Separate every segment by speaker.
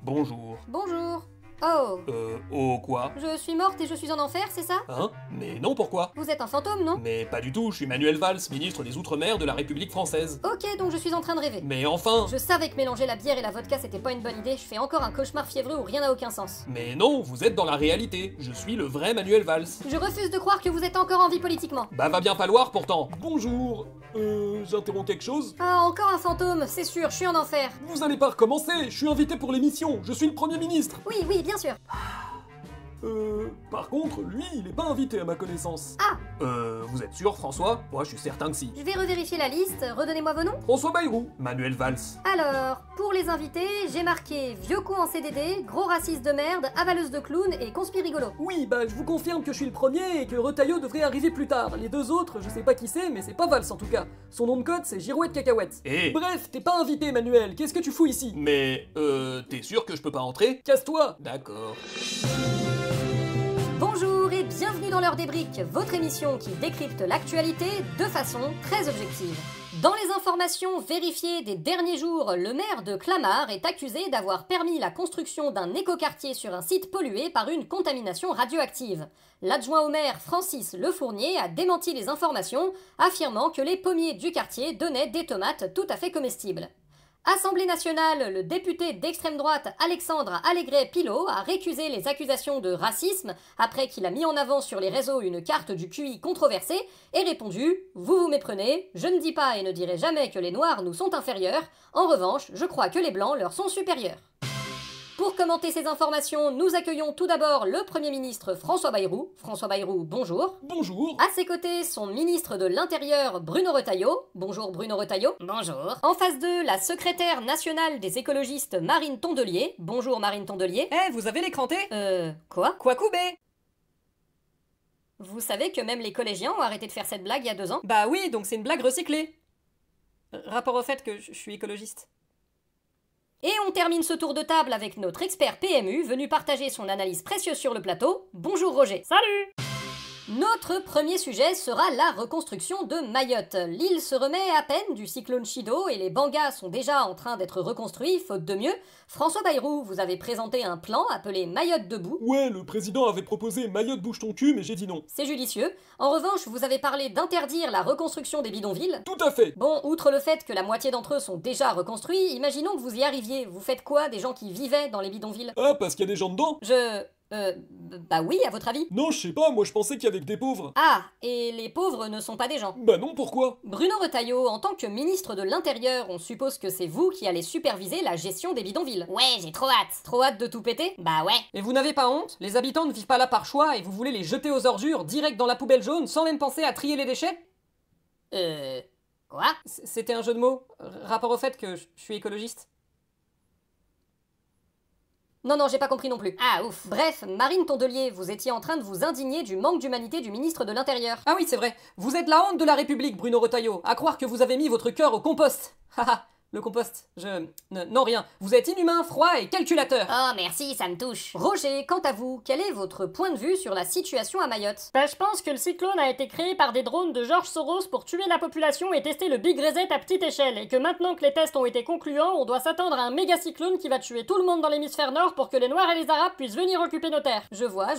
Speaker 1: Bonjour.
Speaker 2: Bonjour. Oh.
Speaker 1: Oh quoi?
Speaker 2: Je suis morte et je suis en enfer, c'est ça?
Speaker 1: Hein? Mais non, pourquoi?
Speaker 2: Vous êtes un fantôme, non?
Speaker 1: Mais pas du tout, je suis Manuel Valls, ministre des Outre-mer de la République française.
Speaker 2: Ok, donc je suis en train de rêver.
Speaker 1: Mais enfin!
Speaker 2: Je savais que mélanger la bière et la vodka c'était pas une bonne idée, je fais encore un cauchemar fiévreux où rien n'a aucun sens.
Speaker 1: Mais non, vous êtes dans la réalité. Je suis le vrai Manuel Valls.
Speaker 2: Je refuse de croire que vous êtes encore en vie politiquement.
Speaker 1: Bah va bien falloir pourtant. Bonjour. J'interromps quelque chose?
Speaker 2: Ah, encore un fantôme, c'est sûr, je suis en enfer.
Speaker 1: Vous allez pas recommencer, je suis invité pour l'émission, je suis le Premier ministre.
Speaker 2: Oui, oui, bien sûr.
Speaker 1: Par contre, lui, il est pas invité à ma connaissance.
Speaker 2: Ah!
Speaker 1: Vous êtes sûr, François? Moi, je suis certain que si.
Speaker 2: Je vais revérifier la liste, redonnez-moi vos noms.
Speaker 1: François Bayrou, Manuel Valls.
Speaker 2: Alors, pour les invités, j'ai marqué vieux con en CDD, gros raciste de merde, avaleuse de clown et conspirigolo.
Speaker 3: Oui, bah je vous confirme que je suis le premier et que Retailleau devrait arriver plus tard. Les deux autres, je sais pas qui c'est, mais c'est pas Valls en tout cas. Son nom de code, c'est Girouette Cacahuète.
Speaker 1: Eh.
Speaker 3: Bref, t'es pas invité, Manuel, qu'est-ce que tu fous ici?
Speaker 1: Mais, t'es sûr que je peux pas entrer?
Speaker 3: Casse-toi!
Speaker 1: D'accord.
Speaker 2: Bonjour et bienvenue dans l'heure des briques, votre émission qui décrypte l'actualité de façon très objective. Dans les informations vérifiées des derniers jours, le maire de Clamart est accusé d'avoir permis la construction d'un écoquartier sur un site pollué par une contamination radioactive. L'adjoint au maire Francis Lefournier a démenti les informations, affirmant que les pommiers du quartier donnaient des tomates tout à fait comestibles. Assemblée nationale, le député d'extrême droite Alexandre Allégret-Pilot a récusé les accusations de racisme après qu'il a mis en avant sur les réseaux une carte du QI controversée et répondu « Vous vous méprenez, je ne dis pas et ne dirai jamais que les noirs nous sont inférieurs, en revanche, je crois que les blancs leur sont supérieurs ». Pour commenter ces informations, nous accueillons tout d'abord le Premier ministre François Bayrou. François Bayrou, bonjour.
Speaker 1: Bonjour.
Speaker 2: À ses côtés, son ministre de l'Intérieur Bruno Retailleau. Bonjour Bruno Retailleau. Bonjour. En face d'eux, la secrétaire nationale des écologistes Marine Tondelier. Bonjour Marine Tondelier.
Speaker 3: Eh, vous avez l'écranté?
Speaker 2: Quoi?
Speaker 3: Quoi couper?
Speaker 2: Vous savez que même les collégiens ont arrêté de faire cette blague il y a 2 ans?
Speaker 3: Bah oui, donc c'est une blague recyclée. Rapport au fait que je suis écologiste.
Speaker 2: Et on termine ce tour de table avec notre expert PMU venu partager son analyse précieuse sur le plateau. Bonjour Roger.
Speaker 3: Salut!
Speaker 2: Notre premier sujet sera la reconstruction de Mayotte. L'île se remet à peine du cyclone Chido et les bangas sont déjà en train d'être reconstruits, faute de mieux. François Bayrou, vous avez présenté un plan appelé Mayotte debout.
Speaker 1: Ouais, le président avait proposé Mayotte bouge ton cul, mais j'ai dit non.
Speaker 2: C'est judicieux. En revanche, vous avez parlé d'interdire la reconstruction des bidonvilles.
Speaker 1: Tout à fait.
Speaker 2: Bon, outre le fait que la moitié d'entre eux sont déjà reconstruits, imaginons que vous y arriviez. Vous faites quoi des gens qui vivaient dans les bidonvilles?
Speaker 1: Ah, parce qu'il y a des gens dedans?
Speaker 2: Bah oui, à votre avis?
Speaker 1: Non, je sais pas, moi je pensais qu'il y avait que des pauvres.
Speaker 2: Ah, et les pauvres ne sont pas des gens.
Speaker 1: Bah non, pourquoi?
Speaker 2: Bruno Retailleau, en tant que ministre de l'Intérieur, on suppose que c'est vous qui allez superviser la gestion des bidonvilles.
Speaker 4: Ouais, j'ai trop hâte.
Speaker 2: Trop hâte de tout péter?
Speaker 4: Bah ouais.
Speaker 3: Et vous n'avez pas honte? Les habitants ne vivent pas là par choix et vous voulez les jeter aux ordures direct dans la poubelle jaune sans même penser à trier les déchets?
Speaker 4: Quoi?
Speaker 3: C'était un jeu de mots. Rapport au fait que je suis écologiste.
Speaker 2: Non, j'ai pas compris non plus.
Speaker 4: Ah ouf.
Speaker 2: Bref, Marine Tondelier, vous étiez en train de vous indigner du manque d'humanité du ministre de l'Intérieur.
Speaker 3: Ah oui, c'est vrai. Vous êtes la honte de la République, Bruno Retailleau. À croire que vous avez mis votre cœur au compost. Haha, le compost. Non, rien. Vous êtes inhumain, froid et calculateur.
Speaker 4: Oh merci, ça me touche.
Speaker 2: Roger, quant à vous, quel est votre point de vue sur la situation à Mayotte?
Speaker 5: Bah, je pense que le cyclone a été créé par des drones de George Soros pour tuer la population et tester le Big Reset à petite échelle, et que maintenant que les tests ont été concluants, on doit s'attendre à un méga cyclone qui va tuer tout le monde dans l'hémisphère nord pour que les Noirs et les Arabes puissent venir occuper nos terres.
Speaker 2: Je vois.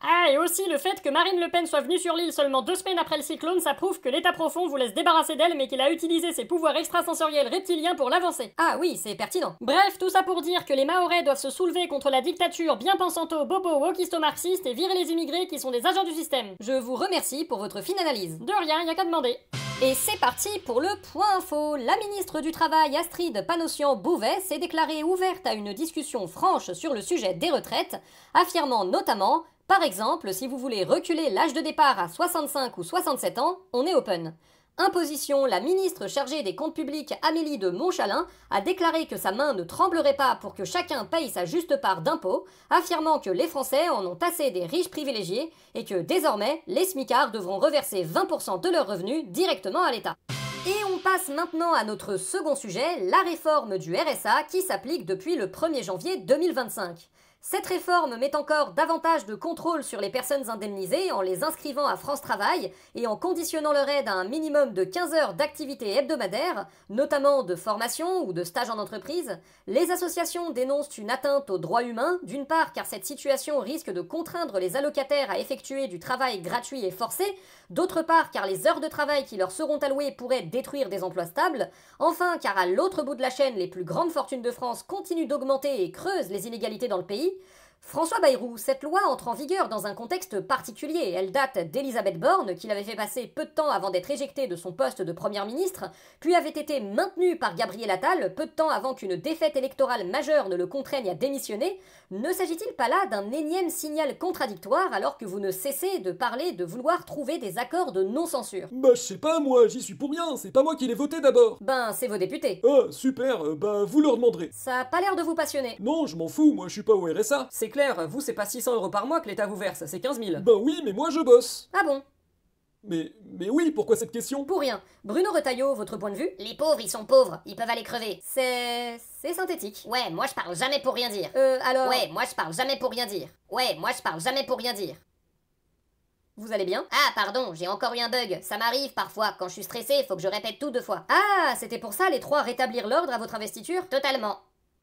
Speaker 5: Ah, et aussi le fait que Marine Le Pen soit venue sur l'île seulement 2 semaines après le cyclone, ça prouve que l'État profond vous laisse débarrasser d'elle, mais qu'il a utilisé ses pouvoirs extrasensoriels reptiliens pour l'avancer.
Speaker 2: Ah oui, c'est pertinent.
Speaker 5: Bref, tout ça pour dire que les Mahorais doivent se soulever contre la dictature bien pensanto, bobo, wokisto-marxiste et virer les immigrés qui sont des agents du système.
Speaker 2: Je vous remercie pour votre fine analyse.
Speaker 5: De rien, y a qu'à demander.
Speaker 2: Et c'est parti pour le point info. La ministre du Travail Astrid Panosyan-Bouvet s'est déclarée ouverte à une discussion franche sur le sujet des retraites, affirmant notamment, par exemple, si vous voulez reculer l'âge de départ à 65 ou 67 ans, on est open. Imposition, la ministre chargée des comptes publics Amélie de Montchalin a déclaré que sa main ne tremblerait pas pour que chacun paye sa juste part d'impôts, affirmant que les Français en ont assez des riches privilégiés et que désormais, les smicards devront reverser 20% de leurs revenus directement à l'État. Et on passe maintenant à notre second sujet, la réforme du RSA qui s'applique depuis le 1er janvier 2025. Cette réforme met encore davantage de contrôle sur les personnes indemnisées en les inscrivant à France Travail et en conditionnant leur aide à un minimum de 15 heures d'activité hebdomadaire, notamment de formation ou de stage en entreprise. Les associations dénoncent une atteinte aux droits humains, d'une part car cette situation risque de contraindre les allocataires à effectuer du travail gratuit et forcé, d'autre part car les heures de travail qui leur seront allouées pourraient détruire des emplois stables, enfin car à l'autre bout de la chaîne, les plus grandes fortunes de France continuent d'augmenter et creusent les inégalités dans le pays. François Bayrou, cette loi entre en vigueur dans un contexte particulier. Elle date d'Elisabeth Borne, qui l'avait fait passer peu de temps avant d'être éjectée de son poste de première ministre, puis avait été maintenue par Gabriel Attal peu de temps avant qu'une défaite électorale majeure ne le contraigne à démissionner. Ne s'agit-il pas là d'un énième signal contradictoire alors que vous ne cessez de parler de vouloir trouver des accords de non-censure?
Speaker 1: Bah je sais pas, moi, j'y suis pour rien, c'est pas moi qui l'ai voté d'abord.
Speaker 2: Ben, c'est vos députés.
Speaker 1: Ah, super, bah vous leur demanderez.
Speaker 2: Ça a pas l'air de vous passionner.
Speaker 1: Non, je m'en fous, moi je suis pas au RSA.
Speaker 3: C'est clair, vous c'est pas 600 € par mois que l'État vous verse, c'est 15 000.
Speaker 1: Ben oui, mais moi je bosse.
Speaker 2: Ah bon?
Speaker 1: Mais oui, pourquoi cette question?
Speaker 2: Pour rien. Bruno Retailleau, votre point de vue?
Speaker 4: Les pauvres, ils sont pauvres, ils peuvent aller crever.
Speaker 2: C'est synthétique.
Speaker 4: Ouais, moi je parle jamais pour rien dire.
Speaker 2: Alors...
Speaker 4: Ouais, moi je parle jamais pour rien dire. Ouais, moi je parle jamais pour rien dire.
Speaker 2: Vous allez bien?
Speaker 4: Ah, pardon, j'ai encore eu un bug. Ça m'arrive parfois. Quand je suis stressé, faut que je répète tout 2 fois.
Speaker 2: Ah, c'était pour ça les 3 rétablir l'ordre à votre investiture?
Speaker 4: Totalement.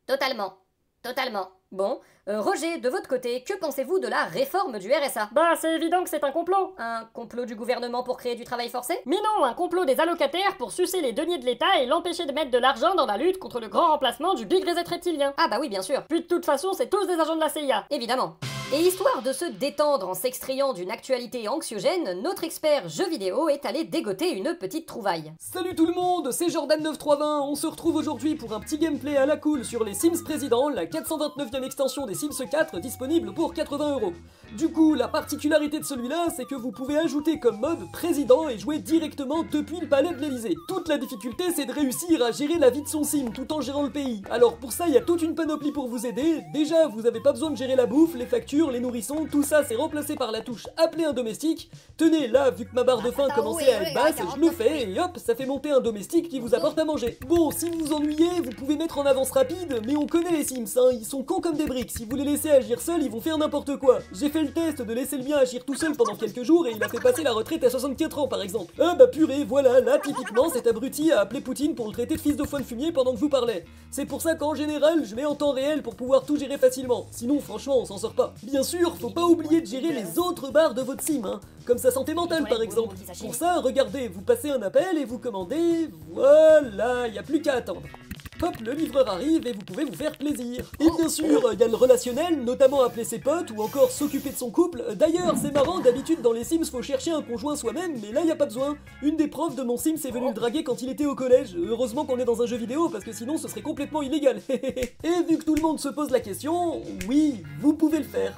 Speaker 4: Totalement. Totalement.
Speaker 2: Bon, Roger, de votre côté, que pensez-vous de la réforme du RSA?
Speaker 5: Bah, c'est évident que c'est un complot.
Speaker 2: Un complot du gouvernement pour créer du travail forcé?
Speaker 5: Mais non, un complot des allocataires pour sucer les deniers de l'État et l'empêcher de mettre de l'argent dans la lutte contre le grand remplacement du Big Reset reptilien.
Speaker 2: Ah bah oui, bien sûr.
Speaker 5: Puis de toute façon, c'est tous des agents de la CIA.
Speaker 2: Évidemment. Et histoire de se détendre en s'extrayant d'une actualité anxiogène, notre expert jeux vidéo est allé dégoter une petite trouvaille.
Speaker 3: Salut tout le monde, c'est Jordan9320, on se retrouve aujourd'hui pour un petit gameplay à la cool sur les Sims Président, la 429e extension des Sims 4 disponible pour 80 €. Du coup, la particularité de celui-là, c'est que vous pouvez ajouter comme mode Président et jouer directement depuis le palais de l'Elysée. Toute la difficulté, c'est de réussir à gérer la vie de son sim tout en gérant le pays. Alors pour ça, il y a toute une panoplie pour vous aider. Déjà, vous avez pas besoin de gérer la bouffe, les factures, les nourrissons, tout ça c'est remplacé par la touche appeler un domestique. Tenez, là, vu que ma barre de faim commençait à être basse, je le fais et hop, ça fait monter un domestique qui vous apporte à manger. Bon, si vous vous ennuyez, vous pouvez mettre en avance rapide, mais on connaît les Sims, hein, ils sont cons comme des briques. Si vous les laissez agir seuls, ils vont faire n'importe quoi. J'ai fait le test de laisser le mien agir tout seul pendant quelques jours et il a fait passer la retraite à 64 ans par exemple. Ah bah purée, voilà, là typiquement cet abruti a appelé Poutine pour le traiter de fils de foin de fumier pendant que je vous parlais. C'est pour ça qu'en général, je mets en temps réel pour pouvoir tout gérer facilement. Sinon, franchement, on s'en sort pas. Bien sûr, faut pas oublier de gérer les autres barres de votre sim, hein, comme sa santé mentale par exemple. Pour ça, regardez, vous passez un appel et vous commandez, voilà, y a plus qu'à attendre. Hop, le livreur arrive et vous pouvez vous faire plaisir. Et bien sûr, il y a le relationnel, notamment appeler ses potes ou encore s'occuper de son couple. D'ailleurs, c'est marrant, d'habitude dans les Sims faut chercher un conjoint soi-même, mais là y a pas besoin. Une des profs de mon Sims est venue le draguer quand il était au collège. Heureusement qu'on est dans un jeu vidéo parce que sinon ce serait complètement illégal. Et vu que tout le monde se pose la question, oui, vous pouvez le faire.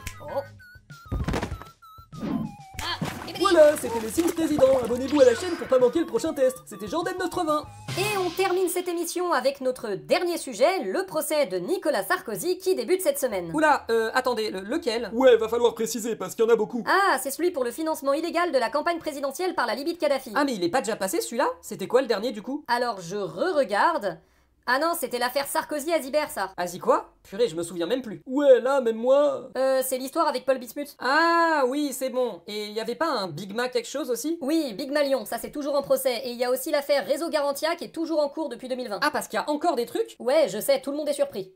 Speaker 3: Voilà, c'était les Sims Président. Abonnez-vous à la chaîne pour pas manquer le prochain test. C'était Jordan9320.
Speaker 2: Et on termine cette émission avec notre dernier sujet, le procès de Nicolas Sarkozy qui débute cette semaine.
Speaker 3: Oula, attendez, lequel?
Speaker 1: Ouais, va falloir préciser parce qu'il y en a beaucoup.
Speaker 2: Ah, c'est celui pour le financement illégal de la campagne présidentielle par la Libye de Kadhafi.
Speaker 3: Ah mais il est pas déjà passé celui-là? C'était quoi le dernier du coup?
Speaker 2: Alors je re-regarde. Ah non, c'était l'affaire Sarkozy-Azibert, ça.
Speaker 3: Asi quoi? Purée, je me souviens même plus.
Speaker 1: Ouais, là, même moi...
Speaker 2: C'est l'histoire avec Paul Bismuth.
Speaker 3: Ah oui, c'est bon. Et y avait pas un Big Mac quelque chose aussi?
Speaker 2: Oui, Big Malion, ça c'est toujours en procès. Et il y a aussi l'affaire Réseau Garantia qui est toujours en cours depuis 2020.
Speaker 3: Ah, parce qu'il y a encore des trucs?
Speaker 2: Ouais, je sais, tout le monde est surpris.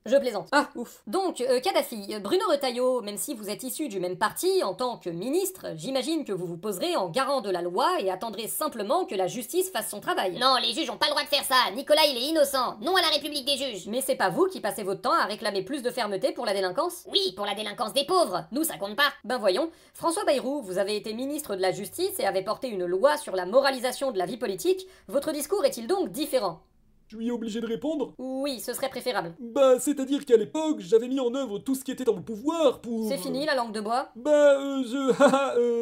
Speaker 2: Je plaisante.
Speaker 3: Ah, ouf.
Speaker 2: Donc, Kadhafi, Bruno Retailleau, même si vous êtes issu du même parti, en tant que ministre, j'imagine que vous vous poserez en garant de la loi et attendrez simplement que la justice fasse son travail.
Speaker 4: Non, les juges ont pas le droit de faire ça. Nicolas, il est innocent. Non à la République des juges.
Speaker 2: Mais c'est pas vous qui passez votre temps à réclamer plus de fermeté pour la délinquance?
Speaker 4: Oui, pour la délinquance des pauvres. Nous, ça compte pas.
Speaker 2: Ben voyons, François Bayrou, vous avez été ministre de la Justice et avez porté une loi sur la moralisation de la vie politique. Votre discours est-il donc différent?
Speaker 1: Je suis obligé de répondre?
Speaker 2: Oui, ce serait préférable.
Speaker 1: Bah, c'est-à-dire qu'à l'époque, j'avais mis en œuvre tout ce qui était dans mon pouvoir pour...
Speaker 2: C'est fini la langue de bois?
Speaker 1: Bah,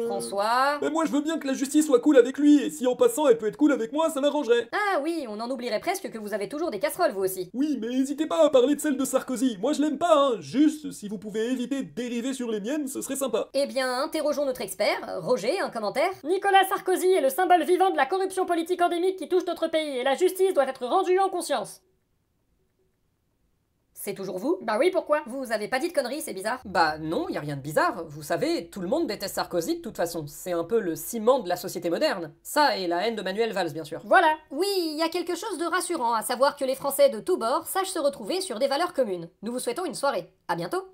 Speaker 2: François...
Speaker 1: Bah moi je veux bien que la justice soit cool avec lui, et si en passant elle peut être cool avec moi, ça m'arrangerait.
Speaker 2: Ah oui, on en oublierait presque que vous avez toujours des casseroles vous aussi.
Speaker 1: Oui, mais n'hésitez pas à parler de celle de Sarkozy. Moi je l'aime pas, hein. Juste, si vous pouvez éviter de dériver sur les miennes, ce serait sympa.
Speaker 2: Eh bien, interrogeons notre expert. Roger, un commentaire?
Speaker 5: Nicolas Sarkozy est le symbole vivant de la corruption politique endémique qui touche notre pays et la justice doit être rendue en conscience.
Speaker 2: C'est toujours vous?
Speaker 5: Bah oui, pourquoi?
Speaker 2: Vous avez pas dit de conneries, c'est bizarre.
Speaker 3: Bah non, y a rien de bizarre. Vous savez, tout le monde déteste Sarkozy de toute façon. C'est un peu le ciment de la société moderne. Ça et la haine de Manuel Valls, bien sûr.
Speaker 5: Voilà.
Speaker 2: Oui, il y a quelque chose de rassurant à savoir que les Français de tous bords sachent se retrouver sur des valeurs communes. Nous vous souhaitons une soirée. À bientôt.